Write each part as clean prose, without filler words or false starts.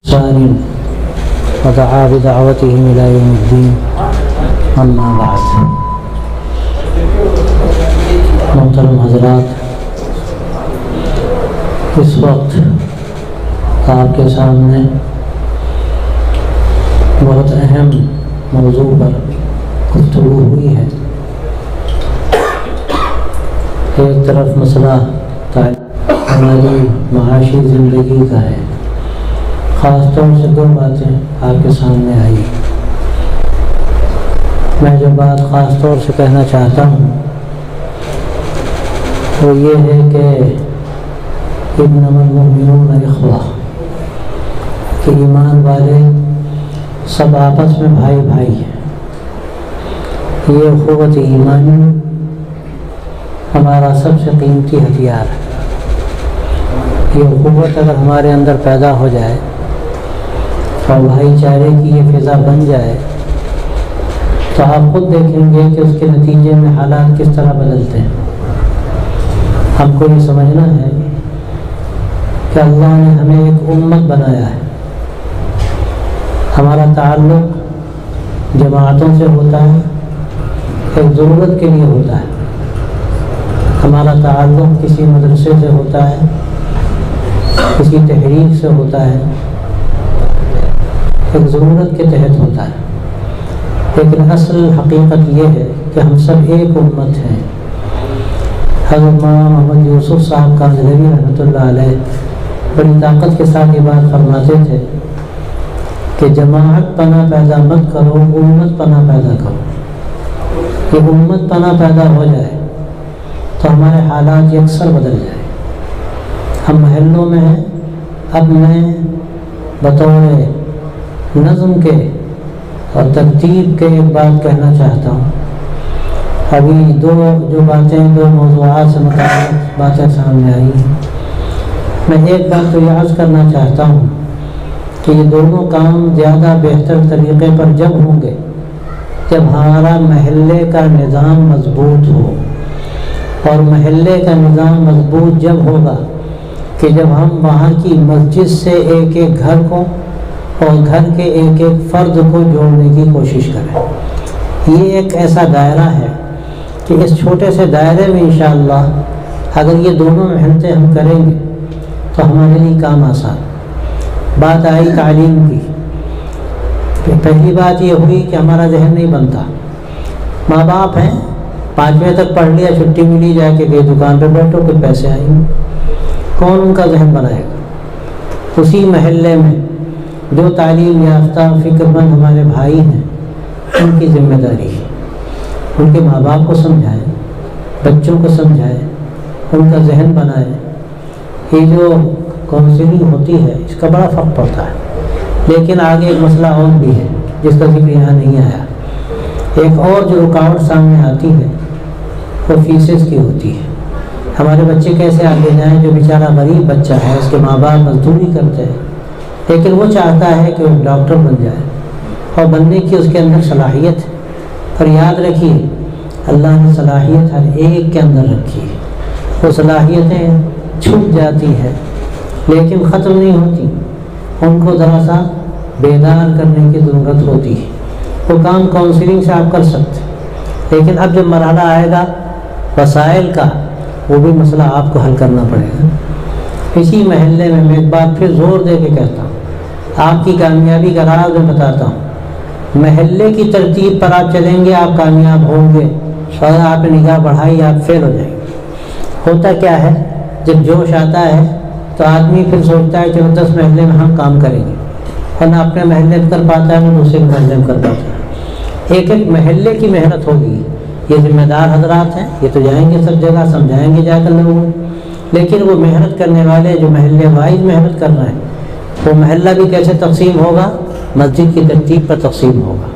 ثانٍ ودعا بدعوتهم إلى يوم الدين أما بعد. محترم حضرات، اس وقت آپ کے سامنے بہت اہم موضوع پر گفتگو ہوئی ہے. ایک طرف مسئلہ ہماری معاشی زندگی کا ہے. خاص طور سے دو باتیں آپ کے سامنے آئی. میں جو بات خاص طور سے کہنا چاہتا ہوں وہ یہ ہے کہ انما المؤمنون اخوہ، کہ ایمان والے سب آپس میں بھائی بھائی ہیں. یہ اخوت ایمانی ہمارا سب سے قیمتی ہتھیار ہے. یہ اخوت اگر ہمارے اندر پیدا ہو جائے اور بھائی چارے کی یہ فضا بن جائے تو آپ خود دیکھیں گے کہ اس کے نتیجے میں حالات کس طرح بدلتے ہیں. ہم کو یہ سمجھنا ہے کہ اللہ نے ہمیں ایک امت بنایا ہے. ہمارا تعلق جماعتوں سے ہوتا ہے، ایک ضرورت کے لیے ہوتا ہے. ہمارا تعلق کسی مدرسے سے ہوتا ہے، کسی تحریک سے ہوتا ہے، ایک ضرورت کے تحت ہوتا ہے. لیکن اصل حقیقت یہ ہے کہ ہم سب ایک امت ہیں. حضرت مولانا محمد یوسف صاحب کاظلوی رحمۃ اللہ علیہ بڑی طاقت کے ساتھ یہ بات فرماتے تھے کہ جماعت پناہ پیدا مت کرو، امت پناہ پیدا کرو. یہ امت پناہ پیدا ہو جائے تو ہمارے حالات یکسر بدل جائے. ہم محلوں میں ہیں. اب میں بطور نظم کے اور ترتیب کے ایک بات کہنا چاہتا ہوں. ابھی دو موضوعات سے متعلق باتیں سامنے آئی ہیں. میں ایک بات تو یہ عرض کرنا چاہتا ہوں کہ یہ دونوں کام زیادہ بہتر طریقے پر جب ہوں گے جب ہمارا محلے کا نظام مضبوط ہو. اور محلے کا نظام مضبوط جب ہوگا کہ جب ہم وہاں کی مسجد سے ایک ایک گھر کو اور گھر کے ایک ایک فرد کو جوڑنے کی کوشش کریں. یہ ایک ایسا دائرہ ہے کہ اس چھوٹے سے دائرے میں انشاءاللہ اگر یہ دونوں محنتیں ہم کریں گے تو ہمارے لیے کام آسان. بات آئی تعلیم کی. پہلی بات یہ ہوئی کہ ہمارا ذہن نہیں بنتا. ماں باپ ہیں، 5ویں تک پڑھ لیا، چھٹی ملی، جا کے گئے دکان پہ بیٹھو، کچھ پیسے آئیں گے. کون ان کا ذہن بنائے گا؟ اسی محلے میں جو تعلیم یافتہ فکر مند ہمارے بھائی ہیں ان کی ذمہ داری ہے. ان کے ماں باپ کو سمجھائیں، بچوں کو سمجھائیں، ان کا ذہن بنائیں. یہ جو کونسلنگ ہوتی ہے اس کا بڑا فرق پڑتا ہے. لیکن آگے ایک مسئلہ اور بھی ہے جس کا ذکر یہاں نہیں آیا. ایک اور جو رکاوٹ سامنے آتی ہے وہ فیسز کی ہوتی ہے. ہمارے بچے کیسے آگے جائیں؟ جو بیچارہ غریب بچہ ہے، اس کے ماں باپ مزدوری کرتے ہیں لیکن وہ چاہتا ہے کہ وہ ڈاکٹر بن جائے اور بننے کی اس کے اندر صلاحیت ہے. اور یاد رکھیے اللہ نے صلاحیت ہر ایک کے اندر رکھی ہے. وہ صلاحیتیں چھپ جاتی ہیں لیکن ختم نہیں ہوتی. ان کو ذرا سا بیدار کرنے کی ضرورت ہوتی ہے. وہ کام کاؤنسلنگ سے آپ کر سکتے ہیں، لیکن اب جب مرحلہ آئے گا وسائل کا، وہ بھی مسئلہ آپ کو حل کرنا پڑے گا. اسی محلے میں ایک بات پھر زور دے کے کہتا ہوں، آپ کی کامیابی کا راز میں بتاتا ہوں. محلے کی ترتیب پر آپ چلیں گے آپ کامیاب ہوں گے. شاید آپ نے نگاہ بڑھائی آپ فیل ہو جائیں گے. ہوتا کیا ہے، جب جوش آتا ہے تو آدمی پھر سوچتا ہے چلو 10 محلے میں ہم کام کریں گے، اور نہ اپنے محلے میں کر پاتا ہے نہ دوسرے محلے میں کر پاتا ہے. ایک ایک محلے کی محنت ہوگی. یہ ذمہ دار حضرات ہیں، یہ تو جائیں گے سب جگہ، سمجھائیں گے جا کر لوگوں کو. لیکن وہ محنت کرنے والے جو محلے وائز محنت کر رہے ہیں، وہ محلہ بھی کیسے تقسیم ہوگا؟ مسجد کی ترتیب پر تقسیم ہوگا.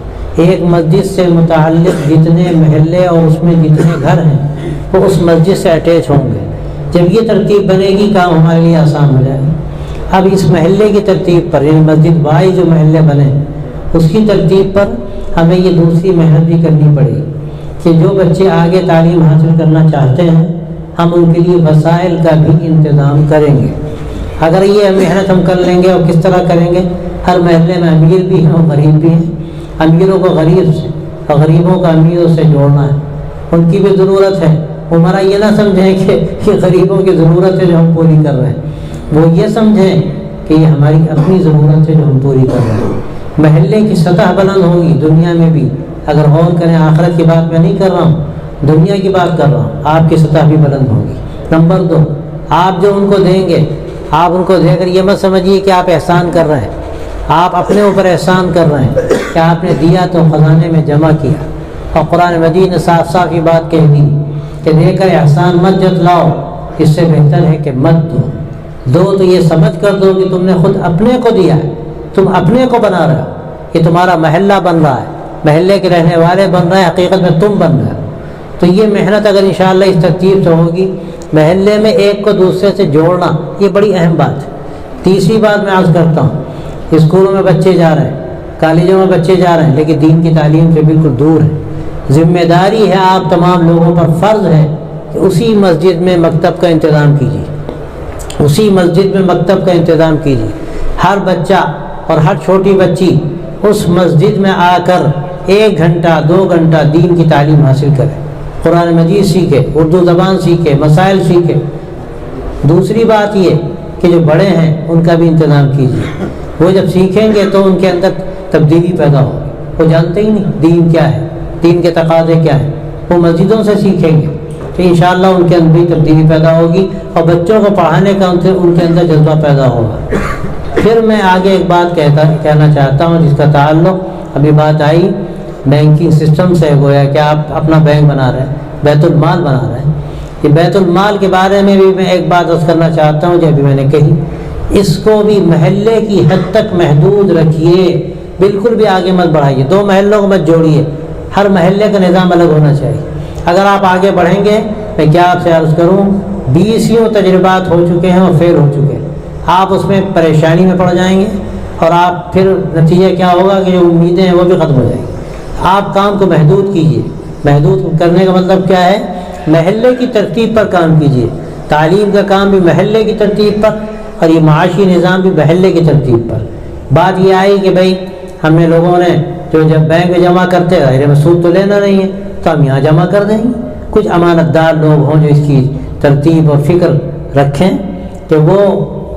ایک مسجد سے متعلق جتنے محلے اور اس میں جتنے گھر ہیں وہ اس مسجد سے اٹیچ ہوں گے. جب یہ ترتیب بنے گی کام ہمارے لیے آسان ہو جائے گا. اب اس محلے کی ترتیب پر یعنی مسجد وائز جو محلے بنے اس کی ترتیب پر ہمیں یہ دوسری محنت بھی کرنی پڑے گی کہ جو بچے آگے تعلیم حاصل کرنا چاہتے ہیں ہم ان کے لیے وسائل کا بھی انتظام کریں گے. اگر یہ محنت ہم کر لیں گے اور کس طرح کریں گے، ہر محلے میں امیر بھی ہیں اور غریب بھی ہیں، امیروں کو غریب سے اور غریبوں کو امیروں سے جوڑنا ہے، ان کی بھی ضرورت ہے۔ ہمارا یہ نہ سمجھیں کہ غریبوں کی ضرورت ہے جو ہم پوری کر رہے ہیں، وہ یہ سمجھیں کہ یہ ہماری اپنی ضرورت ہے جو ہم پوری کر رہے ہیں۔ محلے کی سطح بلند ہوگی دنیا میں بھی، اگر غور کریں آخرت کی بات میں نہیں کر رہا ہوں، دنیا کی بات کر رہا ہوں، آپ کی سطح بھی بلند ہوگی۔ نمبر 2، آپ جو ان کو دیں گے، آپ ان کو دے کر یہ مت سمجھیے کہ آپ احسان کر رہے ہیں، آپ اپنے اوپر احسان کر رہے ہیں کہ آپ نے دیا تو خزانے میں جمع کیا، اور قرآن مجید نے صاف صاف یہ بات کہہ دی کہ دے کر احسان مت جتلاؤ، اس سے بہتر ہے کہ مت دو تو یہ سمجھ کر دو کہ تم نے خود اپنے کو دیا ہے، تم اپنے کو بنا رہے ہو، یہ تمہارا محلہ بن رہا ہے، محلے کے رہنے والے بن رہے ہیں، حقیقت میں تم بن رہے ہو۔ تو یہ محنت اگر انشاءاللہ اس ترتیب سے ہوگی، محلے میں ایک کو دوسرے سے جوڑنا، یہ بڑی اہم بات ہے۔ تیسری بات میں عرض کرتا ہوں، اسکولوں میں بچے جا رہے ہیں، کالجوں میں بچے جا رہے ہیں، لیکن دین کی تعلیم سے بالکل دور ہے۔ ذمہ داری ہے آپ تمام لوگوں پر، فرض ہے کہ اسی مسجد میں مکتب کا انتظام کیجیے، اسی مسجد میں مکتب کا انتظام کیجیے۔ ہر بچہ اور ہر چھوٹی بچی اس مسجد میں آ کر 1 گھنٹہ 2 گھنٹہ دین کی تعلیم حاصل کرے، قرآن مجید سیکھے، اردو زبان سیکھے، مسائل سیکھے۔ دوسری بات یہ کہ جو بڑے ہیں ان کا بھی انتظام کیجیے، وہ جب سیکھیں گے تو ان کے اندر تبدیلی پیدا ہوگی، وہ جانتے ہی نہیں دین کیا ہے، دین کے تقاضے کیا ہیں، وہ مسجدوں سے سیکھیں گے تو انشاءاللہ ان کے اندر بھی تبدیلی پیدا ہوگی، اور بچوں کو پڑھانے کا ان کے اندر جذبہ پیدا ہوگا۔ پھر میں آگے ایک بات کہنا چاہتا ہوں جس کا تعلق، ابھی بات آئی بینکنگ سسٹم سے، گویا کہ آپ اپنا بینک بنا رہے ہیں، بیت المال بنا رہے ہیں۔ یہ بیت المال کے بارے میں بھی میں ایک بات عرض کرنا چاہتا ہوں جو ابھی میں نے کہی، اس کو بھی محلے کی حد تک محدود رکھیے، بالکل بھی آگے مت بڑھائیے، 2 محلوں کو مت جوڑیے، ہر محلے کا نظام الگ ہونا چاہیے۔ اگر آپ آگے بڑھیں گے، میں کیا آپ سے عرض کروں، 20 تجربات ہو چکے ہیں اور فیل ہو چکے ہیں، آپ اس میں پریشانی میں پڑ جائیں گے، اور آپ پھر نتیجہ کیا ہوگا کہ جو امیدیں ہیں وہ بھی ختم ہو جائیں گی۔ آپ کام کو محدود کیجیے، محدود کرنے کا مطلب کیا ہے، محلے کی ترتیب پر کام کیجیے، تعلیم کا کام بھی محلے کی ترتیب پر، اور یہ معاشی نظام بھی محلے کی ترتیب پر۔ بات یہ آئی کہ بھائی ہم نے لوگوں نے جو جب بینک میں جمع کرتے ہیں میں سود تو لینا نہیں ہے تو ہم یہاں جمع کر دیں گے، کچھ امانت دار لوگ ہوں جو اس کی ترتیب اور فکر رکھیں کہ وہ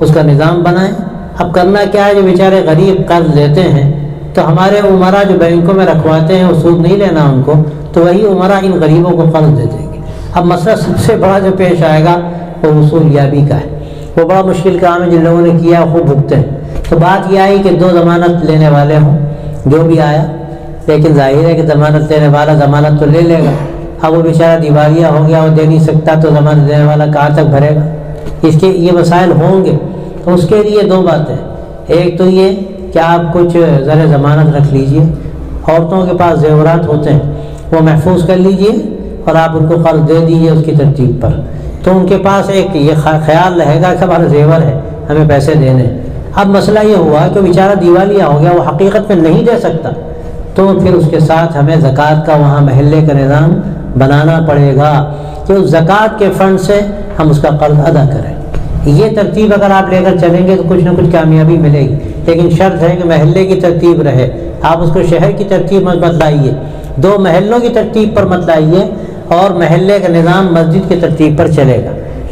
اس کا نظام بنائیں۔ اب کرنا کیا ہے، جو بیچارے غریب قرض لیتے ہیں تو ہمارے عمرا جو بینکوں میں رکھواتے ہیں وہ سود نہیں لینا ان کو، تو وہی عمرا ان غریبوں کو قرض دے دیں گے۔ اب مسئلہ سب سے بڑا جو پیش آئے گا وہ وصول یابی کا ہے، وہ بڑا مشکل کام ہے، جن لوگوں نے کیا خوب بھگتے ہیں۔ تو بات یہ آئی کہ 2 ضمانت لینے والے ہوں، جو بھی آیا، لیکن ظاہر ہے کہ ضمانت لینے والا ضمانت تو لے لے گا، اب وہ بیچارہ دیوالیہ ہو گیا، وہ دے نہیں سکتا، تو ضمانت دینے والا کہاں تک بھرے گا؟ اس کے یہ مسائل ہوں گے، تو اس کے لیے 2 باتیں، ایک تو یہ کہ آپ کچھ زر ضمانت رکھ لیجئے، عورتوں کے پاس زیورات ہوتے ہیں وہ محفوظ کر لیجئے اور آپ ان کو قرض دے دیجئے اس کی ترتیب پر، تو ان کے پاس ایک یہ خیال رہے گا کہ ہمارا زیور ہے، ہمیں پیسے دینے۔ اب مسئلہ یہ ہوا کہ بیچارہ دیوالیہ ہو گیا، وہ حقیقت میں نہیں دے سکتا، تو پھر اس کے ساتھ ہمیں زکوٰۃ کا وہاں محلے کا نظام بنانا پڑے گا کہ اس زکوٰۃ کے فنڈ سے ہم اس کا قرض ادا کریں۔ یہ ترتیب اگر آپ لے کر چلیں گے تو کچھ نہ کچھ کامیابی ملے گی، لیکن شرط ہے کہ محلے کی ترتیب رہے، آپ اس کو شہر کی ترتیب مت لائیے، 2 محلوں کی ترتیب پر مت لائیے، اور محلے کا نظام مسجد کی ترتیب پر چلے گا۔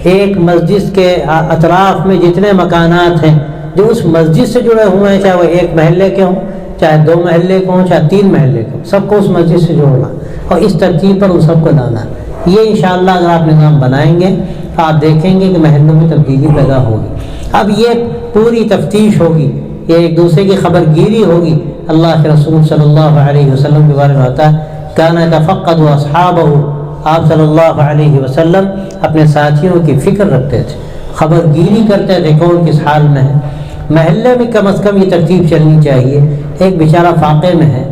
ایک مسجد کے اطراف میں جتنے مکانات ہیں جو اس مسجد سے جڑے ہوئے ہیں، چاہے وہ 1 محلے کے ہوں، چاہے 2 محلے کے ہوں، چاہے 3 محلے کے ہوں، سب کو اس مسجد سے جوڑنا اور اس ترتیب پر ان سب کو لانا۔ یہ انشاءاللہ اگر آپ نظام بنائیں گے تو آپ دیکھیں گے کہ محلوں میں تبدیلی پیدا ہوگی۔ اب یہ پوری تفتیش ہوگی، یہ ایک دوسرے کی خبر گیری ہوگی۔ اللہ کے رسول صلی اللہ علیہ وسلم کے بارے میں آتا ہے، کان یتفقد اصحابہ، آپ صلی اللہ علیہ وسلم اپنے ساتھیوں کی فکر رکھتے تھے، خبر گیری کرتے تھے کون کس حال میں ہے۔ محلے میں کم از کم یہ ترتیب چلنی چاہیے۔ ایک بیچارہ فاقے میں ہے،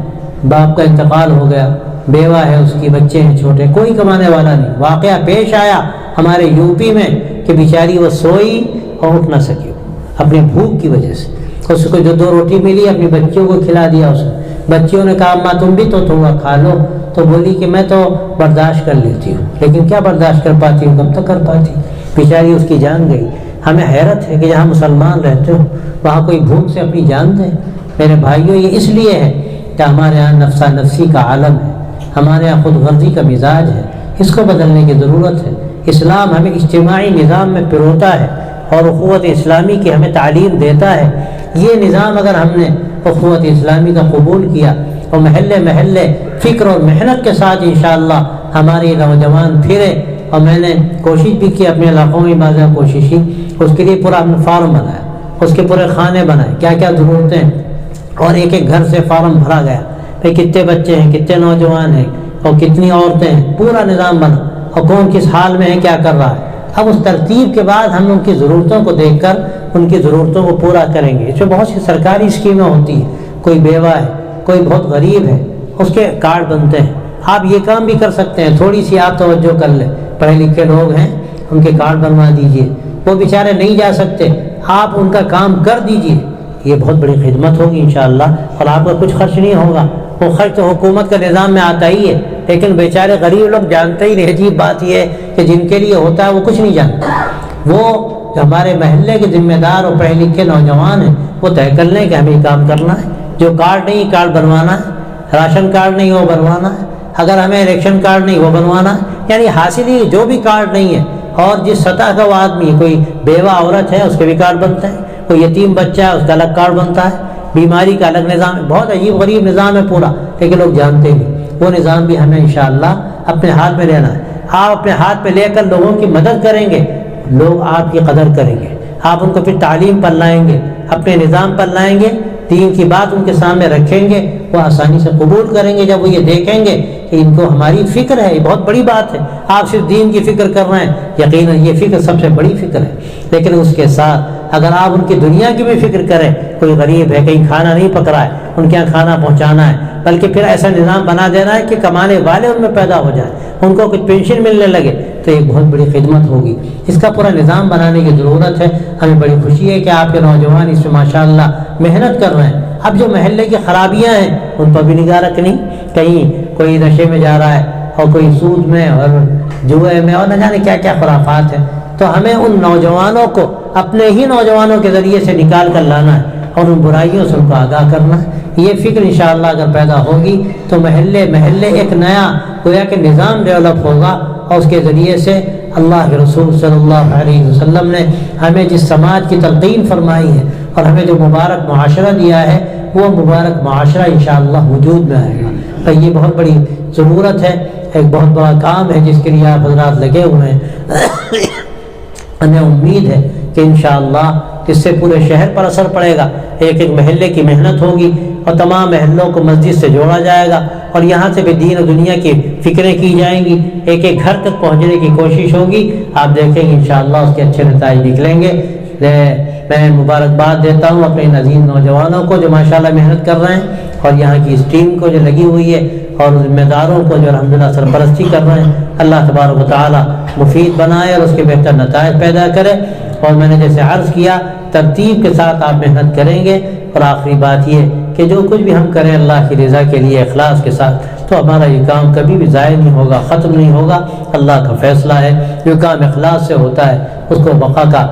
باپ کا انتقال ہو گیا، بیوہ ہے اس کی، بچے ہیں چھوٹے، کوئی کمانے والا نہیں، واقعہ پیش آیا ہمارے یوپی میں کہ بیچاری وہ سوئی اور اٹھ نہ سکی اپنی بھوک کی وجہ سے، اس کو جو 2 روٹی ملی اپنی بچیوں کو کھلا دیا اس نے، بچیوں نے کہا ماں تم بھی تو تھوڑا کھا لو، تو بولی کہ میں تو برداشت کر لیتی ہوں، لیکن کیا برداشت کر پاتی ہوں، کب تک کر پاتی، بیچاری اس کی جان گئی۔ ہمیں حیرت ہے کہ جہاں مسلمان رہتے ہو وہاں کوئی بھوک سے اپنی جان دے۔ میرے بھائیوں، یہ اس لیے ہے کہ ہمارے یہاں نفسا نفسی کا عالم ہے، ہمارے یہاں خود غرضی کا مزاج ہے، اس کو بدلنے کی ضرورت ہے۔ اسلام ہمیں اجتماعی نظام میں پروتا ہے اور اخوت اسلامی کی ہمیں تعلیم دیتا ہے۔ یہ نظام اگر ہم نے اخوت اسلامی کا قبول کیا اور محلے محلے فکر اور محنت کے ساتھ انشاءاللہ ہمارے نوجوان پھرے، اور میں نے کوشش بھی کی اپنے علاقوں میں بعض کوشش کی، اس کے لیے پورا ہم نے فارم بنایا، اس کے پورے خانے بنائے، کیا کیا ضرورتیں ہیں، اور ایک ایک گھر سے فارم بھرا گیا کہ کتنے بچے ہیں، کتنے نوجوان ہیں اور کتنی عورتیں ہیں، پورا نظام بنا اور کون کس حال میں ہے، کیا کر رہا ہے۔ اب اس ترتیب کے بعد ہم ان کی ضرورتوں کو دیکھ کر ان کی ضرورتوں کو پورا کریں گے۔ اس میں بہت سی سرکاری اسکیمیں ہوتی ہیں، کوئی بیوہ ہے، کوئی بہت غریب ہے، اس کے کارڈ بنتے ہیں۔ آپ یہ کام بھی کر سکتے ہیں، تھوڑی سی آپ توجہ کر لیں، پڑھے لکھے لوگ ہیں ان کے کارڈ بنوا دیجئے، وہ بیچارے نہیں جا سکتے، آپ ان کا کام کر دیجئے، یہ بہت بڑی خدمت ہوگی انشاءاللہ، اور آپ کا کچھ خرچ نہیں ہوگا۔ وہ خرچ تو حکومت کا نظام میں آتا ہی ہے، لیکن بیچارے غریب لوگ جانتے ہی نہیں۔ عجیب بات یہ ہے کہ جن کے لیے ہوتا ہے وہ کچھ نہیں جانتے۔ وہ ہمارے محلے کے ذمہ دار اور پڑھے لکھے نوجوان ہیں، وہ طے کر لیں کہ ہمیں یہ کام کرنا ہے۔ جو کارڈ نہیں، کارڈ بنوانا ہے، راشن کارڈ نہیں وہ بنوانا ہے، اگر ہمیں الیکشن کارڈ نہیں وہ بنوانا ہے، یعنی حاصل ہی جو بھی کارڈ نہیں ہے، اور جس سطح کا وہ آدمی، کوئی بیوہ عورت ہے اس کے بھی کارڈ بنتے ہیں، کوئی یتیم بچہ ہے اس کا الگ کارڈ بنتا ہے، بیماری کا الگ نظام ہے۔ بہت عجیب غریب نظام ہے پورا، لیکن لوگ جانتے نہیں۔ وہ نظام بھی ہمیں انشاءاللہ اپنے ہاتھ میں لینا ہے۔ آپ اپنے ہاتھ میں لے کر لوگوں کی مدد کریں گے، لوگ آپ کی قدر کریں گے، آپ ان کو پھر تعلیم پر لائیں گے، اپنے نظام پر لائیں گے، دین کی بات ان کے سامنے رکھیں گے، وہ آسانی سے قبول کریں گے۔ جب وہ یہ دیکھیں گے کہ ان کو ہماری فکر ہے، یہ بہت بڑی بات ہے، آپ صرف دین کی فکر کر رہے ہیں، یقیناً یہ فکر سب سے بڑی فکر ہے، لیکن اس کے ساتھ اگر آپ ان کی دنیا کی بھی فکر کریں، کوئی غریب ہے، کہیں کھانا نہیں پک رہا ہے، ان کے یہاں کھانا پہنچانا ہے، بلکہ پھر ایسا نظام بنا دینا ہے کہ کمانے والے ان میں پیدا ہو جائیں، ان کو کچھ پینشن ملنے لگے، تو ایک بہت بڑی خدمت ہوگی۔ اس کا پورا نظام بنانے کی ضرورت ہے۔ ہمیں بڑی خوشی ہے کہ آپ کے نوجوان اس میں ماشاءاللہ محنت کر رہے ہیں۔ اب جو محلے کی خرابیاں ہیں ان پر بھی نگاہ رکھنی، کہیں کوئی نشے میں جا رہا ہے اور کوئی سود میں اور جوئے میں اور نہ جانے کیا کیا خرافات ہیں، تو ہمیں ان نوجوانوں کو اپنے ہی نوجوانوں کے ذریعے سے نکال کر لانا ہے اور ان برائیوں سے ان کو آگاہ کرنا ہے۔ یہ فکر انشاءاللہ اگر پیدا ہوگی تو محلے محلے ایک نیا گویا کہ نظام ڈیولپ ہوگا، اور اس کے ذریعے سے اللہ کے رسول صلی اللہ علیہ وسلم نے ہمیں جس سماج کی تلقین فرمائی ہے اور ہمیں جو مبارک معاشرہ دیا ہے، وہ مبارک معاشرہ انشاءاللہ وجود میں آئے گا۔ تو یہ بہت بڑی ضرورت ہے، ایک بہت بڑا کام ہے جس کے لیے آپ حضرات لگے ہوئے ہیں۔ ہمیں امید ہے کہ انشاءاللہ اس سے پورے شہر پر اثر پڑے گا، ایک ایک محلے کی محنت ہوگی اور تمام محلوں کو مسجد سے جوڑا جائے گا، اور یہاں سے بھی دین و دنیا کی فکریں کی جائیں گی، ایک ایک گھر تک پہنچنے کی کوشش ہوگی۔ آپ دیکھیں گے انشاءاللہ اس کے اچھے نتائج نکلیں گے۔ میں مبارکباد دیتا ہوں اپنے ان عظیم نوجوانوں کو جو ماشاءاللہ محنت کر رہے ہیں، اور یہاں کی اس ٹیم کو جو لگی ہوئی ہے، اور ذمہ داروں کو جو الحمدللہ سرپرستی کر رہے ہیں۔ اللہ تبارک و تعالی مفید بنائے اور اس کے بہتر نتائج پیدا کرے۔ اور میں نے جیسے عرض کیا، ترتیب کے ساتھ آپ محنت کریں گے، اور آخری بات یہ کہ جو کچھ بھی ہم کریں اللہ کی رضا کے لیے اخلاص کے ساتھ، تو ہمارا یہ کام کبھی بھی ضائع نہیں ہوگا، ختم نہیں ہوگا۔ اللہ کا فیصلہ ہے، جو کام اخلاص سے ہوتا ہے اس کو بقا کا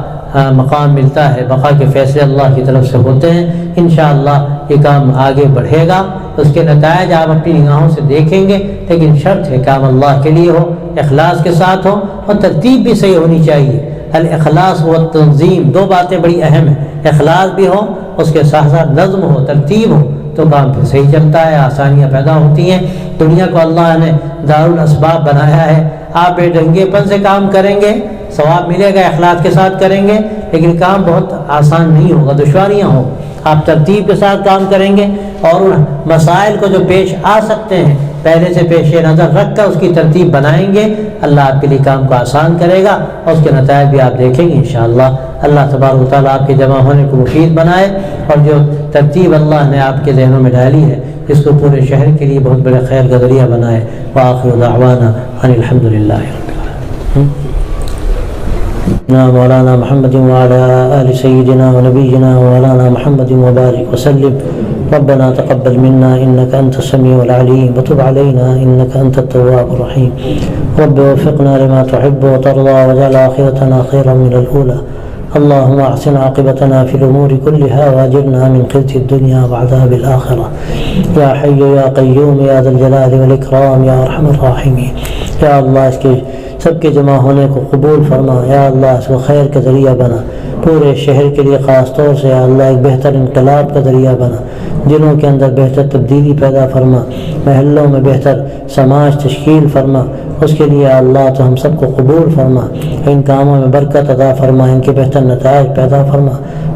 مقام ملتا ہے، بقا کے فیصلے اللہ کی طرف سے ہوتے ہیں۔ انشاءاللہ یہ کام آگے بڑھے گا، اس کے نتائج آپ اپنی نگاہوں سے دیکھیں گے، لیکن شرط ہے کام اللہ کے لیے ہو، اخلاص کے ساتھ ہو، اور ترتیب بھی صحیح ہونی چاہیے۔ الاخلاص و تنظیم، دو باتیں بڑی اہم ہیں، اخلاص بھی ہو، اس کے ساتھ ساتھ نظم ہو، ترتیب ہو، تو کام پھر صحیح چلتا ہے، آسانیاں پیدا ہوتی ہیں۔ دنیا کو اللہ نے دارالاسباب بنایا ہے، آپ بے ڈنگے پن سے کام کریں گے ثواب ملے گا، اخلاص کے ساتھ کریں گے، لیکن کام بہت آسان نہیں ہوگا، دشواریاں ہوں۔ آپ ترتیب کے ساتھ کام کریں گے، اور ان مسائل کو جو پیش آ سکتے ہیں پہلے سے پیش نظر رکھ کر اس کی ترتیب بنائیں گے، اللہ آپ کے لیے کام کو آسان کرے گا، اور اس کے نتائج بھی آپ دیکھیں گے انشاءاللہ۔ اللہ تبارک و تعالیٰ آپ کے جمع ہونے کو مفید بنائے، اور جو ترتیب اللہ نے آپ کے ذہنوں میں ڈالی ہے اس کو پورے شہر کے لیے بہت بڑے خیر کا ذریعہ بنائے۔ وآخر دعوانا ان الحمدللہ رب العالمین۔ مولانا محمد وعلى آل سيدنا ونبينا مولانا محمد وبارك وسلم۔ ربنا تقبل منا إنك أنت السميع العليم وتب علينا إنك أنت التواب الرحيم۔ رب وفقنا لما تحب وترضى واجعل آخرتنا خيرا من الأولى اللهم احسن عاقبتنا في الامور كلها واجرنا من خزي الدنيا وعذاب الاخره یا حی یا قیوم یا ذا الجلال والاکرام یا ارحم الراحمین. یا اللہ اس کے سب کے جمع ہونے کو قبول فرما. یا اللہ اس کو خیر کا ذریعہ بنا. پورے شہر کے لیے خاص طور سے یا اللہ ایک بہتر انقلاب کا ذریعہ بنا. دلوں کے اندر بہتر تبدیلی پیدا فرما. محلوں میں بہتر سماج تشکیل فرما. اس کے لیے اللہ تو ہم سب کو قبول فرما. ان کاموں میں برکت عطا فرما. ان کے بہتر نتائج پیدا فرما.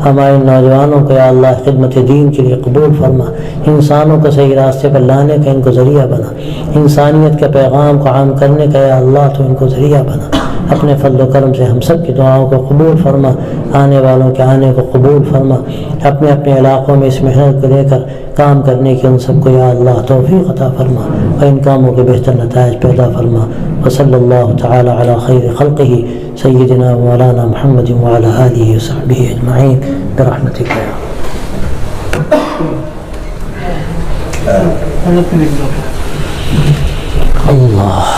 ہمارے نوجوانوں کو یا اللہ خدمت دین کے لیے قبول فرما. انسانوں کو صحیح راستے پر لانے کا ان کو ذریعہ بنا. انسانیت کے پیغام کو عام کرنے کا یا اللہ تو ان کو ذریعہ بنا. اپنے فضل و کرم سے ہم سب کی دعاؤں کو قبول فرما. آنے والوں کے آنے کو قبول فرما. اپنے اپنے علاقوں میں اس محنت کو لے کر کام کرنے کی ان سب کو یا اللہ توفیق عطا فرما اور ان کاموں کے بہتر نتائج پیدا فرما. وصلی اللہ تعالی علی خیر خلقہ سیدنا مولانا محمد وعلی آلہ وصحبہ اجمعین برحمتک یا اللہ.